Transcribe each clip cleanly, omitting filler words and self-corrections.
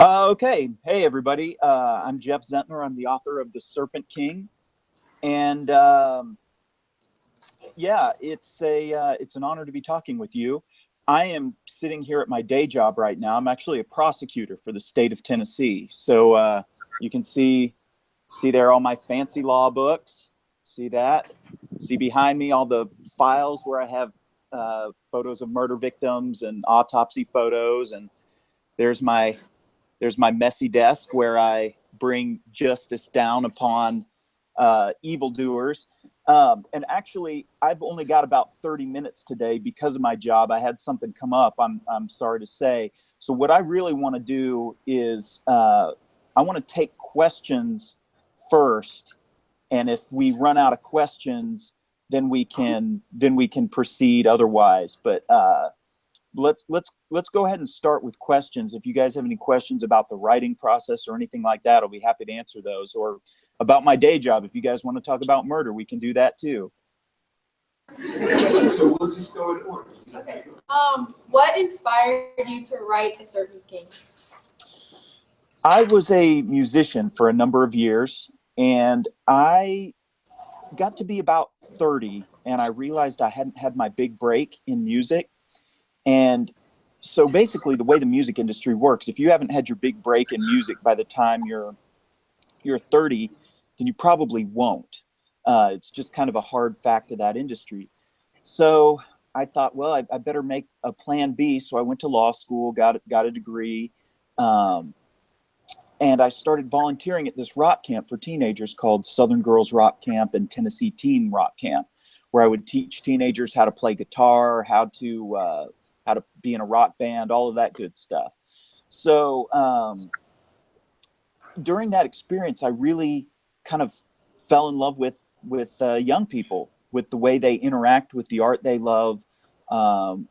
Okay, hey everybody. I'm Jeff Zentner. I'm the author of The Serpent King, and yeah, it's an honor to be talking with you. I am sitting here at my day job right now. I'm actually a prosecutor for the state of Tennessee. So you can see there all my fancy law books. See that? See behind me all the files where I have photos of murder victims and autopsy photos, and there's my there's my messy desk where I bring justice down upon evildoers. And actually, I've only got about 30 minutes today because of my job. I had something come up, I'm sorry to say. So what I really want to do is I want to take questions first. And if we run out of questions, then we can proceed otherwise. But let's go ahead and start with questions. If you guys have any questions about the writing process or anything like that, I'll be happy to answer those. Or about my day job, if you guys want to talk about murder, we can do that too. So we'll just go in order. Okay. What inspired you to write The Serpent King? I was a musician for a number of years, and I got to be about 30, and I realized I hadn't had my big break in music. And so basically the way the music industry works, if you haven't had your big break in music by the time you're 30, then you probably won't. It's just kind of a hard fact of that industry. So I thought, well, I better make a plan B. So I went to law school, got a degree, and I started volunteering at this rock camp for teenagers called Southern Girls Rock Camp and Tennessee Teen Rock Camp, where I would teach teenagers how to play guitar, how to be in a rock band, all of that good stuff. So during that experience, I really kind of fell in love with young people, with the way they interact with the art they love,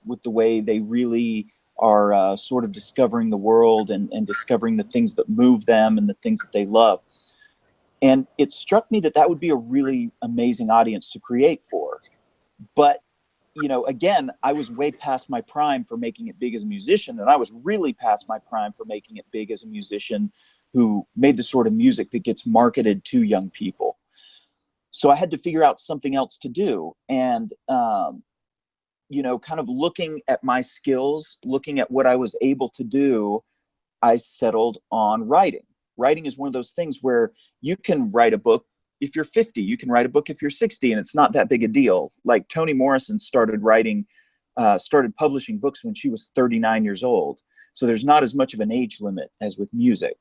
with the way they really are sort of discovering the world and discovering the things that move them and the things that they love. And it struck me that that would be a really amazing audience to create for. But again, I was way past my prime for making it big as a musician, and I was really past my prime for making it big as a musician who made the sort of music that gets marketed to young people. So I had to figure out something else to do. And, kind of looking at my skills, looking at what I was able to do, I settled on writing. Writing is one of those things where you can write a book if you're 50, you can write a book if you're 60, and it's not that big a deal. Like Toni Morrison started publishing books when she was 39 years old. So there's not as much of an age limit as with music.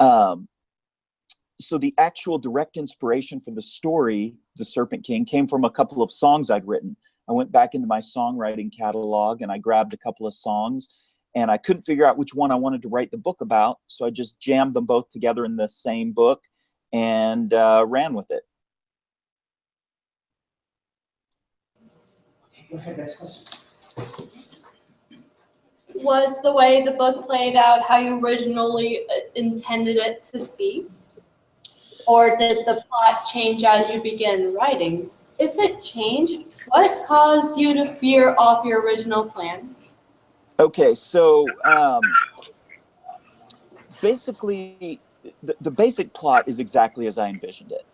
So the actual direct inspiration for the story, The Serpent King, came from a couple of songs I'd written. I went back into my songwriting catalog and I grabbed a couple of songs, and I couldn't figure out which one I wanted to write the book about. So I just jammed them both together in the same book and ran with it. Okay, go ahead, next question. Was the way the book played out how you originally intended it to be? Or did the plot change as you began writing? If it changed, what caused you to veer off your original plan? Okay, so basically, the basic plot is exactly as I envisioned it.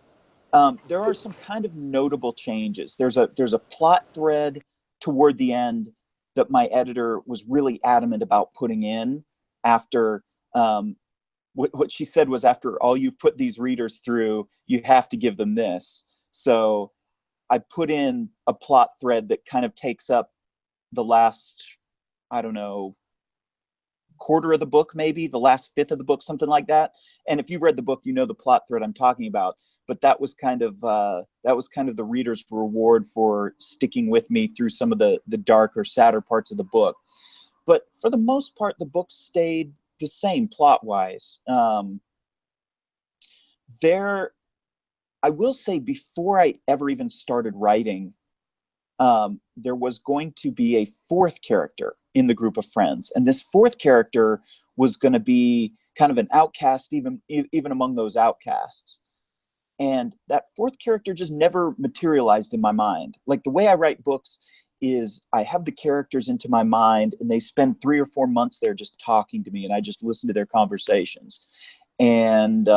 There are some kind of notable changes. There's a plot thread toward the end that my editor was really adamant about putting in after what she said was, after all you've put these readers through, you have to give them this. So I put in a plot thread that kind of takes up the last, I don't know, quarter of the book, maybe the last fifth of the book, something like that. And if you've read the book, you know the plot thread I'm talking about. But that was kind of the reader's reward for sticking with me through some of the darker, sadder parts of the book. But for the most part, the book stayed the same plot-wise. I will say, before I ever even started writing, there was going to be a fourth character in the group of friends, and this fourth character was going to be kind of an outcast, even among those outcasts. And that fourth character just never materialized in my mind. Like, the way I write books is I have the characters into my mind, and they spend 3 or 4 months there just talking to me, and I just listen to their conversations. And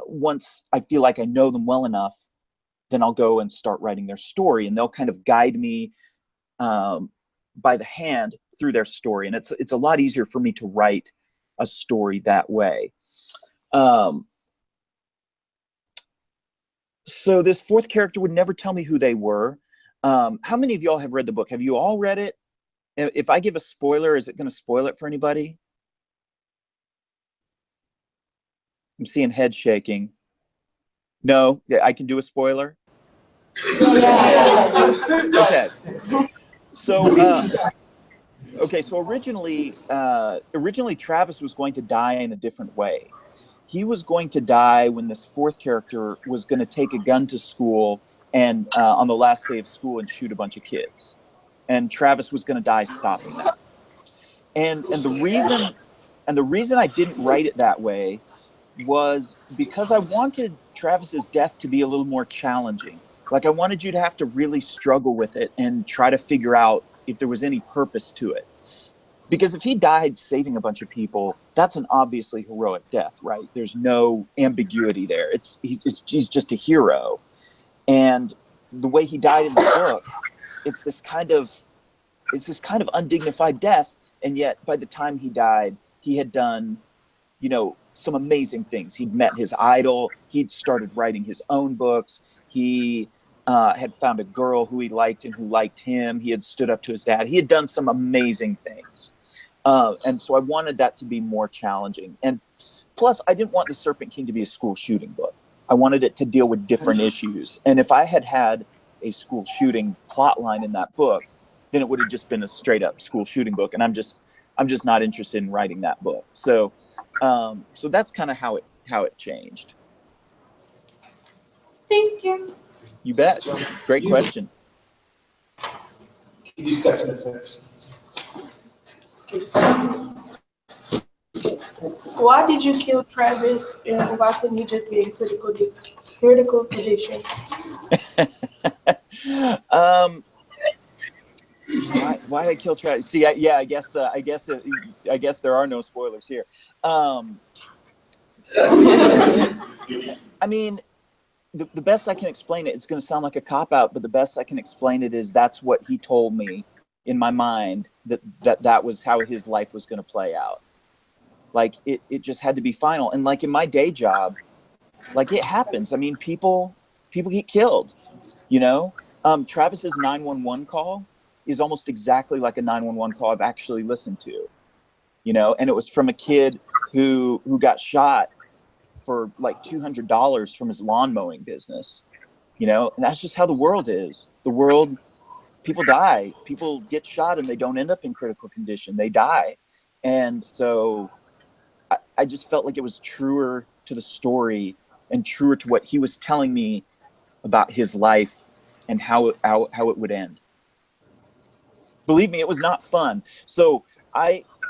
once I feel like I know them well enough, then I'll go and start writing their story, and they'll kind of guide me by the hand through their story. And it's a lot easier for me to write a story that way. So this fourth character would never tell me who they were. How many of y'all have read the book? Have you all read it? If I give a spoiler, is it going to spoil it for anybody? I'm seeing head shaking. No, I can do a spoiler. Okay. So, so originally Travis was going to die in a different way. He was going to die when this fourth character was going to take a gun to school and on the last day of school and shoot a bunch of kids. And Travis was going to die stopping that. And the reason I didn't write it that way was because I wanted Travis's death to be a little more challenging. Like, I wanted you to have to really struggle with it and try to figure out if there was any purpose to it. Because if he died saving a bunch of people, that's an obviously heroic death, right? There's no ambiguity there. He's just a hero. And the way he died in the book, it's this kind of undignified death. And yet by the time he died, he had done, some amazing things. He'd met his idol. He'd started writing his own books. He had found a girl who he liked and who liked him. He had stood up to his dad. He had done some amazing things. And so I wanted that to be more challenging. And plus, I didn't want The Serpent King to be a school shooting book. I wanted it to deal with different issues. And if I had had a school shooting plot line in that book, then it would have just been a straight up school shooting book. And I'm just not interested in writing that book. So that's kind of how it changed. Thank you. You bet. Great question. Can you step to the side? Why did you kill Travis, and why couldn't you just be in critical position? Why did I kill Travis? See, I guess there are no spoilers here. I mean, the best I can explain it, it's going to sound like a cop-out, but the best I can explain it is that's what he told me in my mind, that was how his life was going to play out. Like, it just had to be final. And like in my day job, like, it happens. I mean, people get killed, Travis's 911 call is almost exactly like a 911 call I've actually listened to, and it was from a kid who got shot for like $200 from his lawn mowing business, and that's just how the world is. The world, people die, people get shot, and they don't end up in critical condition. They die. And so I just felt like it was truer to the story and truer to what he was telling me about his life and how it would end. Believe me, it was not fun. So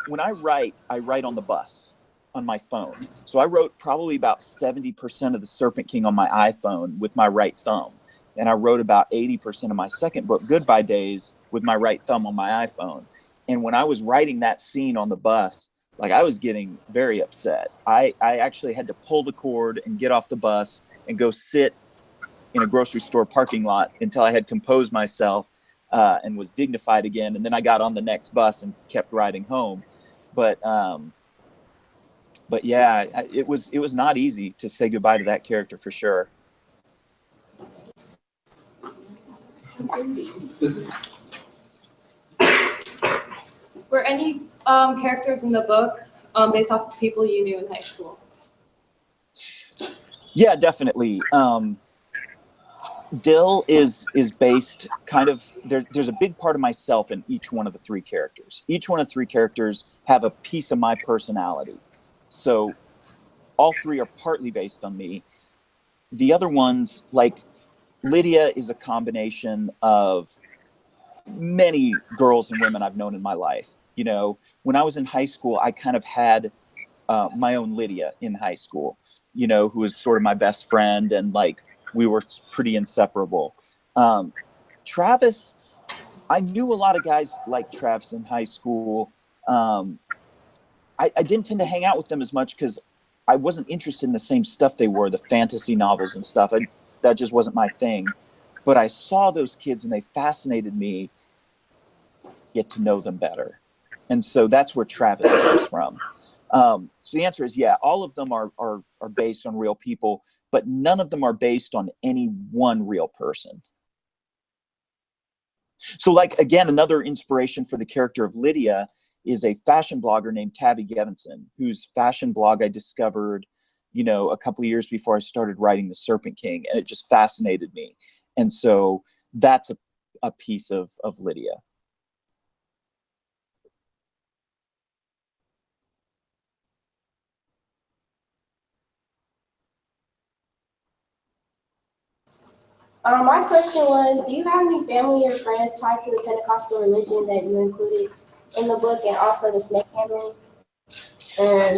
when I write on the bus on my phone. So I wrote probably about 70% of The Serpent King on my iPhone with my right thumb. And I wrote about 80% of my second book, Goodbye Days, with my right thumb on my iPhone. And when I was writing that scene on the bus, like, I was getting very upset. I actually had to pull the cord and get off the bus and go sit in a grocery store parking lot until I had composed myself and was dignified again. And then I got on the next bus and kept riding home. But yeah, it was not easy to say goodbye to that character, for sure. Were any characters in the book based off of people you knew in high school? Yeah, definitely. Dill is based kind of, there's a big part of myself in each one of the three characters. Each one of the three characters have a piece of my personality. So all three are partly based on me. The other ones, like Lydia, is a combination of many girls and women I've known in my life. When I was in high school, I kind of had my own Lydia in high school, who was sort of my best friend, and like we were pretty inseparable. Travis, I knew a lot of guys like Travis in high school. I didn't tend to hang out with them as much because I wasn't interested in the same stuff they were, the fantasy novels and stuff. That just wasn't my thing. But I saw those kids and they fascinated me, get to know them better. And so that's where Travis comes from. So the answer is, yeah, all of them are based on real people, but none of them are based on any one real person. So like, again, another inspiration for the character of Lydia is a fashion blogger named Tabby Gevinson, whose fashion blog I discovered, a couple of years before I started writing The Serpent King, and it just fascinated me. And so that's a piece of Lydia. My question was, do you have any family or friends tied to the Pentecostal religion that you included in the book, and also the snake handling? And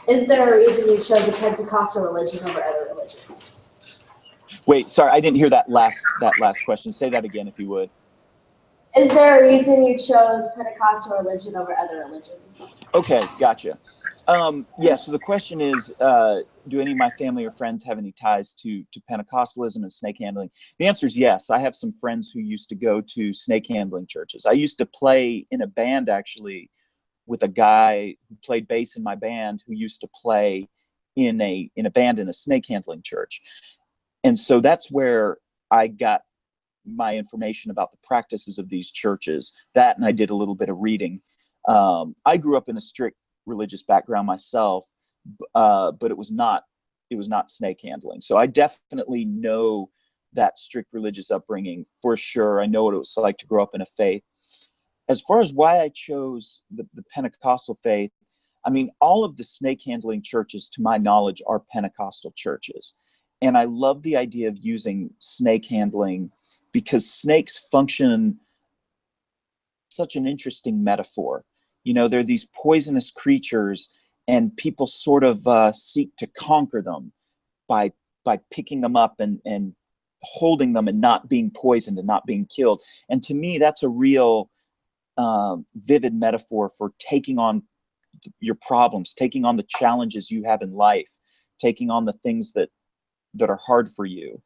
is there a reason you chose the Pentecostal religion over other religions? Wait, sorry, I didn't hear that last question. Say that again, if you would. Is there a reason you chose Pentecostal religion over other religions? Okay, gotcha. Yeah, so the question is, do any of my family or friends have any ties to Pentecostalism and snake handling? The answer is yes. I have some friends who used to go to snake handling churches. I used to play in a band, actually, with a guy who played bass in my band who used to play in a band in a snake handling church. And so that's where I got my information about the practices of these churches. That, and I did a little bit of reading. I grew up in a strict religious background myself, but it was not snake handling. So I definitely know that strict religious upbringing for sure. I know what it was like to grow up in a faith. As far as why I chose the Pentecostal faith, I mean, all of the snake handling churches, to my knowledge, are Pentecostal churches. And I love the idea of using snake handling because snakes function such an interesting metaphor. They're these poisonous creatures, and people sort of seek to conquer them by picking them up and holding them and not being poisoned and not being killed. And to me, that's a real vivid metaphor for taking on your problems, taking on the challenges you have in life, taking on the things that are hard for you.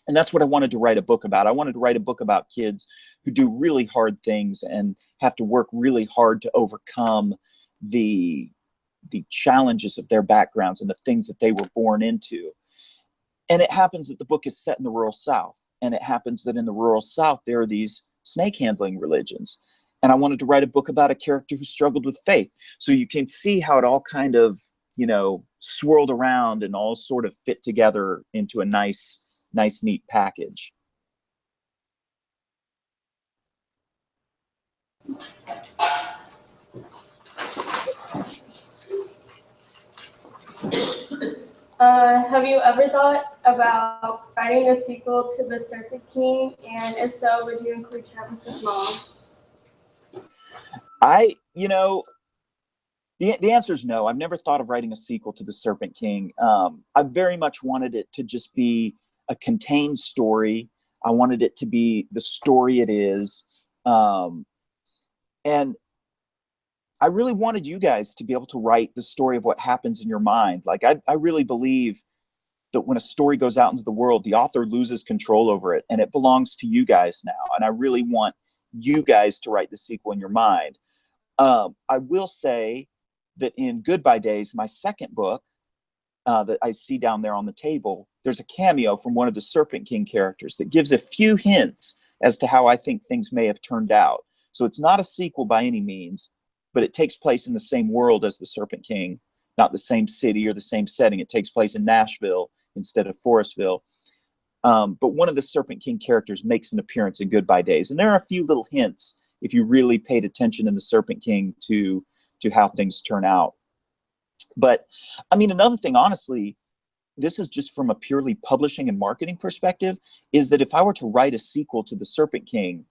And that's what I wanted to write a book about. I wanted to write a book about kids who do really hard things and have to work really hard to overcome the challenges of their backgrounds and the things that they were born into. And it happens that the book is set in the rural South. And it happens that in the rural South, there are these snake handling religions. And I wanted to write a book about a character who struggled with faith. So you can see how it all kind of, swirled around and all sort of fit together into a nice, neat package. Have you ever thought about writing a sequel to The Serpent King? And if so, would you include Travis's mom? The answer is no. I've never thought of writing a sequel to The Serpent King. I very much wanted it to just be a contained story. I wanted it to be the story it is. And I really wanted you guys to be able to write the story of what happens in your mind. Like, I really believe that when a story goes out into the world, the author loses control over it, and it belongs to you guys now. And I really want you guys to write the sequel in your mind. I will say that in Goodbye Days, my second book that I see down there on the table, there's a cameo from one of the Serpent King characters that gives a few hints as to how I think things may have turned out. So it's not a sequel by any means, but it takes place in the same world as the Serpent King, not the same city or the same setting. It takes place in Nashville instead of Forestville. But one of the Serpent King characters makes an appearance in Goodbye Days. And there are a few little hints, if you really paid attention in the Serpent King, to how things turn out. But I mean, another thing, honestly, this is just from a purely publishing and marketing perspective, is that if I were to write a sequel to The Serpent King,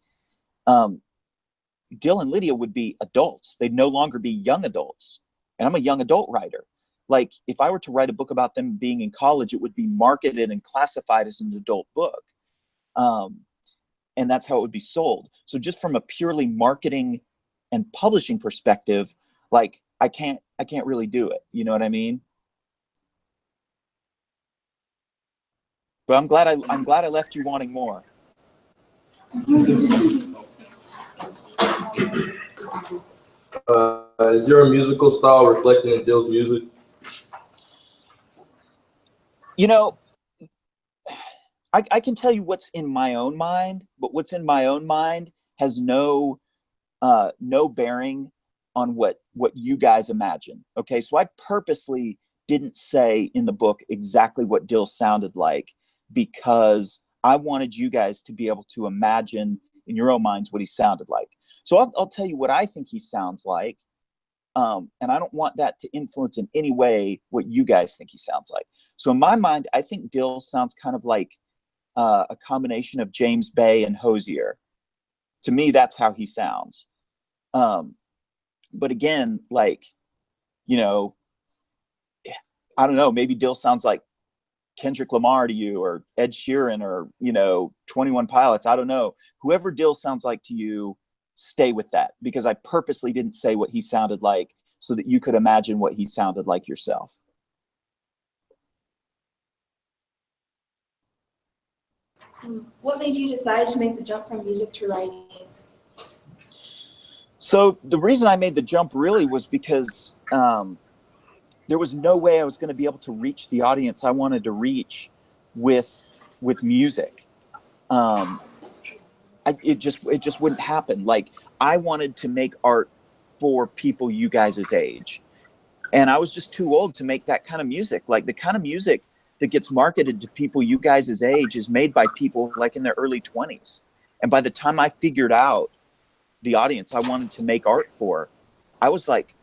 Dill and Lydia would be adults. They'd no longer be young adults. And I'm a young adult writer. Like, if I were to write a book about them being in college, it would be marketed and classified as an adult book. and that's how it would be sold. So just from a purely marketing and publishing perspective, like I can't really do it. You know what I mean? But I'm glad I left you wanting more. Is your musical style reflected in Dill's music? You know, I can tell you what's in my own mind, but what's in my own mind has no bearing on what you guys imagine. Okay, so I purposely didn't say in the book exactly what Dill sounded like, because I wanted you guys to be able to imagine in your own minds what he sounded like. So I'll tell you what I think he sounds like, and I don't want that to influence in any way what you guys think he sounds like. So in my mind, I think Dill sounds kind of like a combination of James Bay and Hozier. To me, that's how he sounds. But again, like, you know, I don't know, maybe Dill sounds like Kendrick Lamar to you, or Ed Sheeran, or, you know, 21 Pilots. I don't know. Whoever Dill sounds like to you, stay with that, because I purposely didn't say what he sounded like so that you could imagine what he sounded like yourself. What made you decide to make the jump from music to writing? So the reason I made the jump really was because there was no way I was going to be able to reach the audience I wanted to reach with music. It just wouldn't happen. Like, I wanted to make art for people you guys' age, and I was just too old to make that kind of music. Like, the kind of music that gets marketed to people you guys' age is made by people like in their early 20s. And by the time I figured out the audience I wanted to make art for, I was like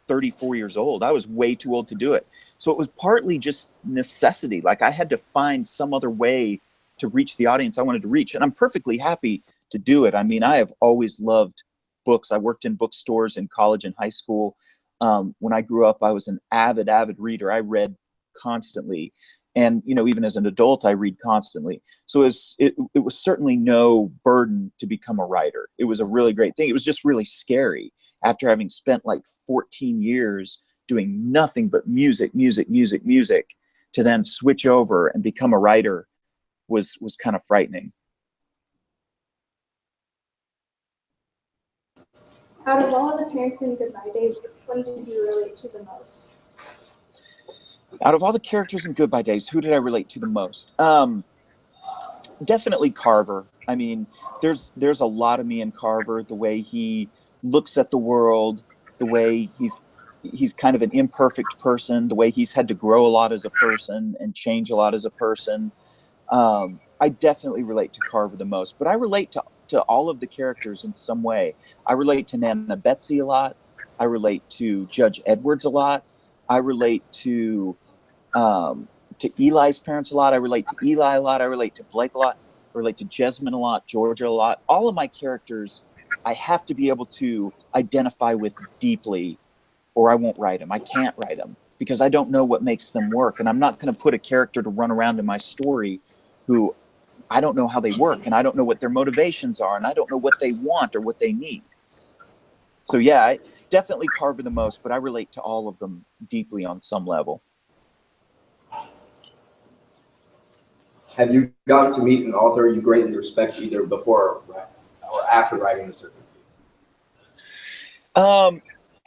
34 years old. I was way too old to do it. So it was partly just necessity. Like, I had to find some other way to reach the audience I wanted to reach. And I'm perfectly happy to do it. I mean, I have always loved books. I worked in bookstores in college and high school. When I grew up, I was an avid reader. I read constantly. And, you know, even as an adult, I read constantly. So it was certainly no burden to become a writer. It was a really great thing. It was just really scary after having spent like 14 years doing nothing but music, to then switch over and become a writer was kind of frightening. Out of all of the Parenting Goodbye Days, which one did you relate to the most? Out of all the characters in Goodbye Days, who did I relate to the most? Definitely Carver. I mean, there's a lot of me in Carver, the way he looks at the world, the way he's kind of an imperfect person, the way he's had to grow a lot as a person and change a lot as a person. I definitely relate to Carver the most, but I relate to all of the characters in some way. I relate to Nana Betsy a lot. I relate to Judge Edwards a lot. I relate to Eli's parents a lot. I relate to Eli a lot. I relate to Blake a lot. I relate to Jesmond a lot, Georgia a lot. All of my characters, I have to be able to identify with deeply, or I won't write them. I can't write them because I don't know what makes them work. And I'm not going to put a character to run around in my story who I don't know how they work, and I don't know what their motivations are, and I don't know what they want or what they need. So yeah, I definitely Carver the most, but I relate to all of them deeply on some level. Have you gotten to meet an author you greatly respect either before or after writing the certain?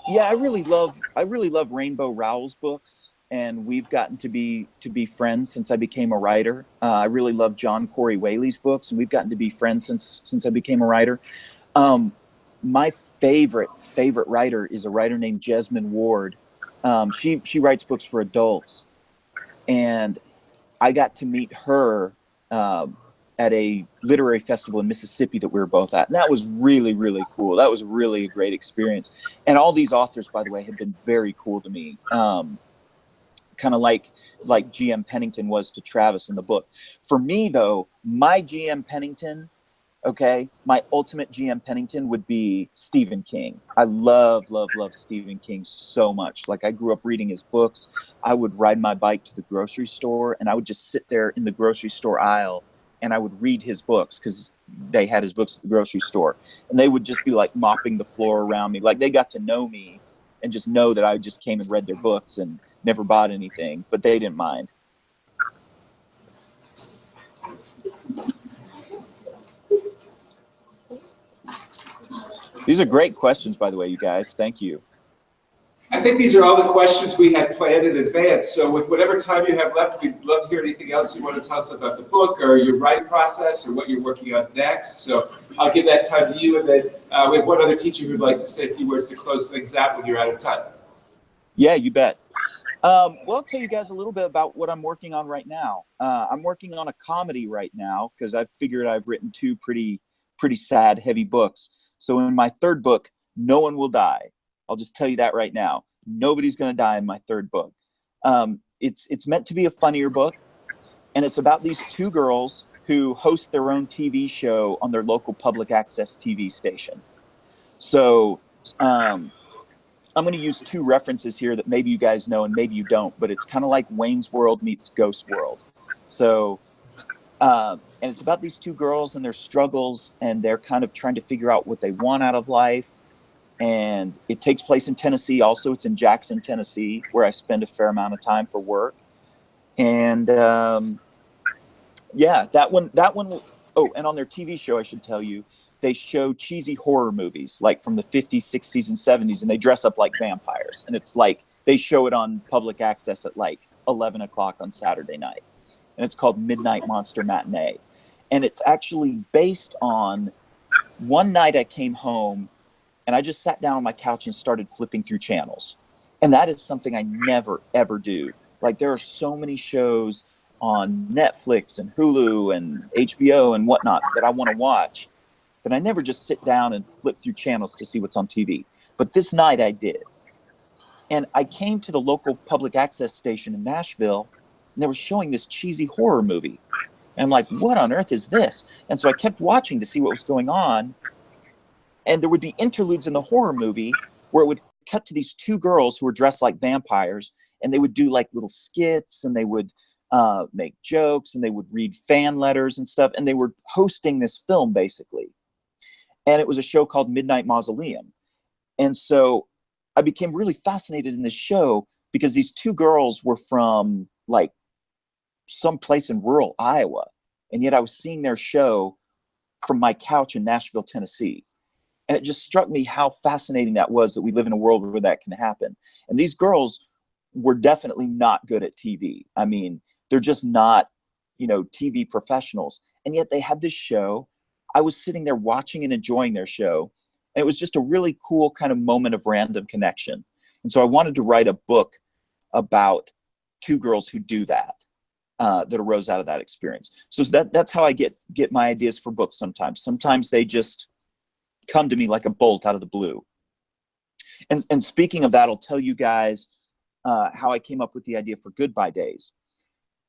Yeah, I really love Rainbow Rowell's books, and we've gotten to be friends since I became a writer. I really love John Corey Whaley's books, and we've gotten to be friends since I became a writer. My favorite writer is a writer named Jesmond Ward. She writes books for adults, and I got to meet her at a literary festival in Mississippi that we were both at. And that was really, really cool. That was really a great experience. And all these authors, by the way, have been very cool to me. Kind of like G.M. Pennington was to Travis in the book. For me, though, my G.M. Pennington, okay, my ultimate G.M. Pennington would be Stephen King. I love Stephen King so much. Like, I grew up reading his books. I would ride my bike to the grocery store, and I would just sit there in the grocery store aisle, and I would read his books because they had his books at the grocery store, and they would just be like mopping the floor around me. Like they got to know me and just know that I just came and read their books and never bought anything, but they didn't mind. These are great questions, by the way, you guys. Thank you. I think these are all the questions we had planned in advance. So with whatever time you have left, we'd love to hear anything else you want to tell us about the book or your writing process or what you're working on next. So I'll give that time to you. And then we have one other teacher who'd like to say a few words to close things out when you're out of time. Yeah, you bet. Well, I'll tell you guys a little bit about what I'm working on right now. I'm working on a comedy right now because I figured I've written two pretty sad, heavy books. So in my third book, no one will die. I'll just tell you that right now. Nobody's going to die in my third book. It's meant to be a funnier book, and it's about these two girls who host their own TV show on their local public access TV station. So I'm going to use two references here that maybe you guys know and maybe you don't, but it's kind of like Wayne's World meets Ghost World. So, and it's about these two girls and their struggles, and they're kind of trying to figure out what they want out of life. And it takes place in Tennessee. Also, it's in Jackson, Tennessee, where I spend a fair amount of time for work. And yeah, that one. Oh, and on their TV show, I should tell you, they show cheesy horror movies like from the 50s, 60s, and 70s, and they dress up like vampires. And it's like they show it on public access at like 11 o'clock on Saturday night. And it's called Midnight Monster Matinee. And it's actually based on one night I came home and I just sat down on my couch and started flipping through channels. And that is something I never, ever do. Like there are so many shows on Netflix and Hulu and HBO and whatnot that I want to watch that I never just sit down and flip through channels to see what's on TV. But this night I did. And I came to the local public access station in Nashville, and they were showing this cheesy horror movie. And I'm like, what on earth is this? And so I kept watching to see what was going on. And there would be interludes in the horror movie where it would cut to these two girls who were dressed like vampires, and they would do like little skits, and they would make jokes, and they would read fan letters and stuff, and they were hosting this film basically. And it was a show called Midnight Mausoleum. And so I became really fascinated in this show because these two girls were from like some place in rural Iowa, and yet I was seeing their show from my couch in Nashville, Tennessee. And it just struck me how fascinating that was, that we live in a world where that can happen. And these girls were definitely not good at TV. I mean, they're just not, TV professionals. And yet they had this show. I was sitting there watching and enjoying their show. And it was just a really cool kind of moment of random connection. And so I wanted to write a book about two girls who do that, that arose out of that experience. So that's how I get my ideas for books sometimes. Sometimes they just come to me like a bolt out of the blue. And speaking of that, I'll tell you guys how I came up with the idea for Goodbye Days.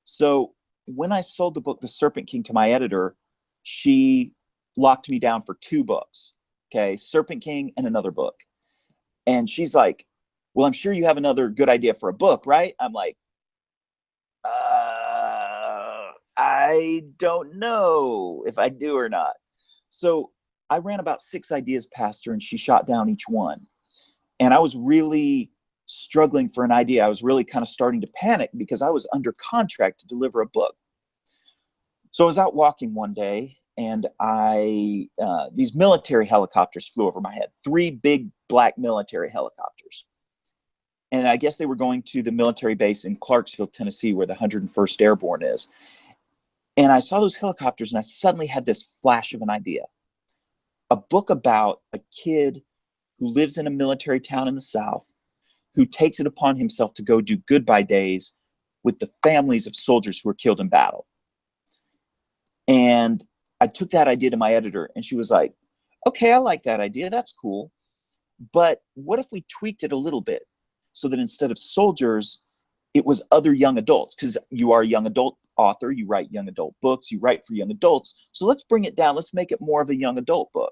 So when I sold the book The Serpent King to my editor, she locked me down for two books. Okay, Serpent King and another book. And she's like, well, I'm sure you have another good idea for a book, right? I'm like, I don't know if I do or not. So I ran about 6 ideas past her, and she shot down each one. And I was really struggling for an idea. I was really kind of starting to panic because I was under contract to deliver a book. So I was out walking one day, and these military helicopters flew over my head, 3 big black military helicopters. And I guess they were going to the military base in Clarksville, Tennessee, where the 101st Airborne is. And I saw those helicopters, and I suddenly had this flash of an idea. A book about a kid who lives in a military town in the South, who takes it upon himself to go do goodbye days with the families of soldiers who were killed in battle. And I took that idea to my editor, and she was like, okay, I like that idea. That's cool. But what if we tweaked it a little bit so that instead of soldiers, it was other young adults? Because you are a young adult author, you write young adult books, you write for young adults. So let's bring it down. Let's make it more of a young adult book.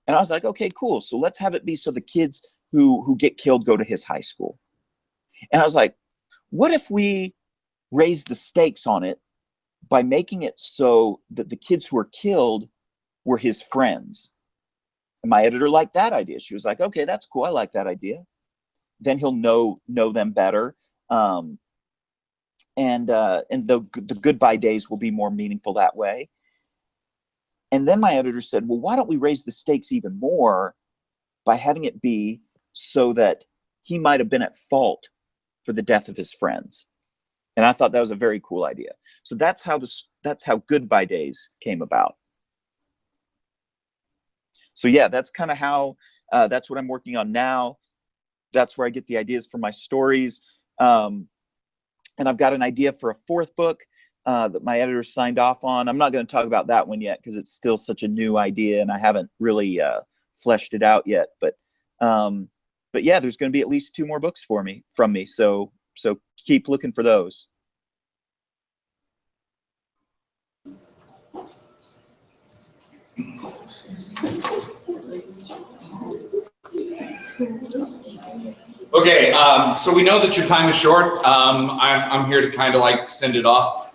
And I was like, okay, cool. So let's have it be so the kids who get killed go to his high school. And I was like, what if we raise the stakes on it by making it so that the kids who are killed were his friends. And my editor liked that idea. She was like, okay, that's cool. I like that idea. Then he'll know them better. And the goodbye days will be more meaningful that way. And then my editor said, well, why don't we raise the stakes even more by having it be so that he might have been at fault for the death of his friends. And I thought that was a very cool idea. So that's how Goodbye Days came about. So yeah, that's kind of how, that's what I'm working on now. That's where I get the ideas for my stories. And I've got an idea for a 4th book that my editor signed off on. I'm not going to talk about that one yet because it's still such a new idea and I haven't really fleshed it out yet. But yeah, there's going to be at least 2 more books from me. So keep looking for those. Okay, so we know that your time is short. I'm here to kind of like send it off.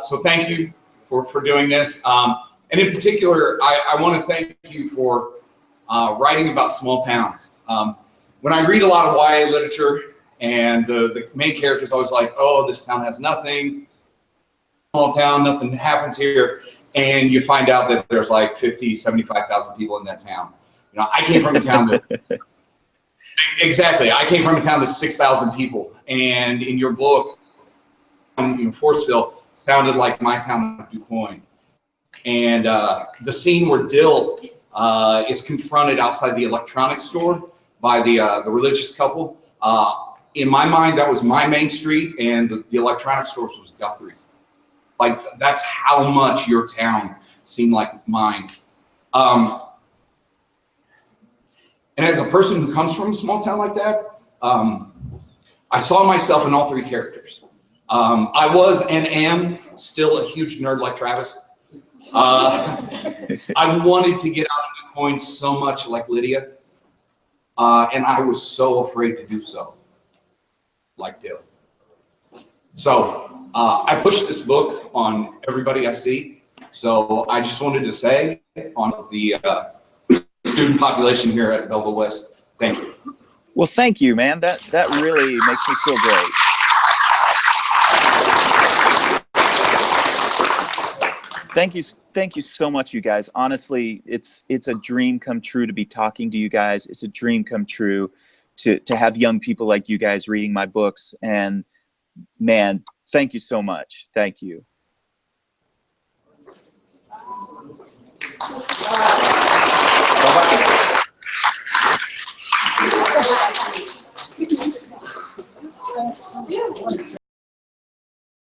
So thank you for doing this. And in particular, I want to thank you for writing about small towns. When I read a lot of YA literature and the main character is always like, oh, this town has nothing, small town, nothing happens here. And you find out that there's like 50, 75,000 people in that town. You know, I came from a town that, exactly, I came from a town that's 6,000 people. And in your book, in Forestville, sounded like my town of DuQuoin. And the scene where Dill is confronted outside the electronics store by the religious couple. In my mind, that was my main street, and the electronics store was Guthrie's. Like, that's how much your town seemed like mine. And as a person who comes from a small town like that, I saw myself in all 3 characters. I was and am still a huge nerd like Travis. I wanted to get out of DuQuoin so much like Lydia, and I was so afraid to do so, like Dill. So I pushed this book on everybody I see. So I just wanted to say on the student population here at Belleville West, thank you. Well, thank you, man. That really makes me feel great. Thank you so much, you guys. Honestly, it's a dream come true to be talking to you guys. It's a dream come true to have young people like you guys reading my books. And man, thank you so much. Thank you.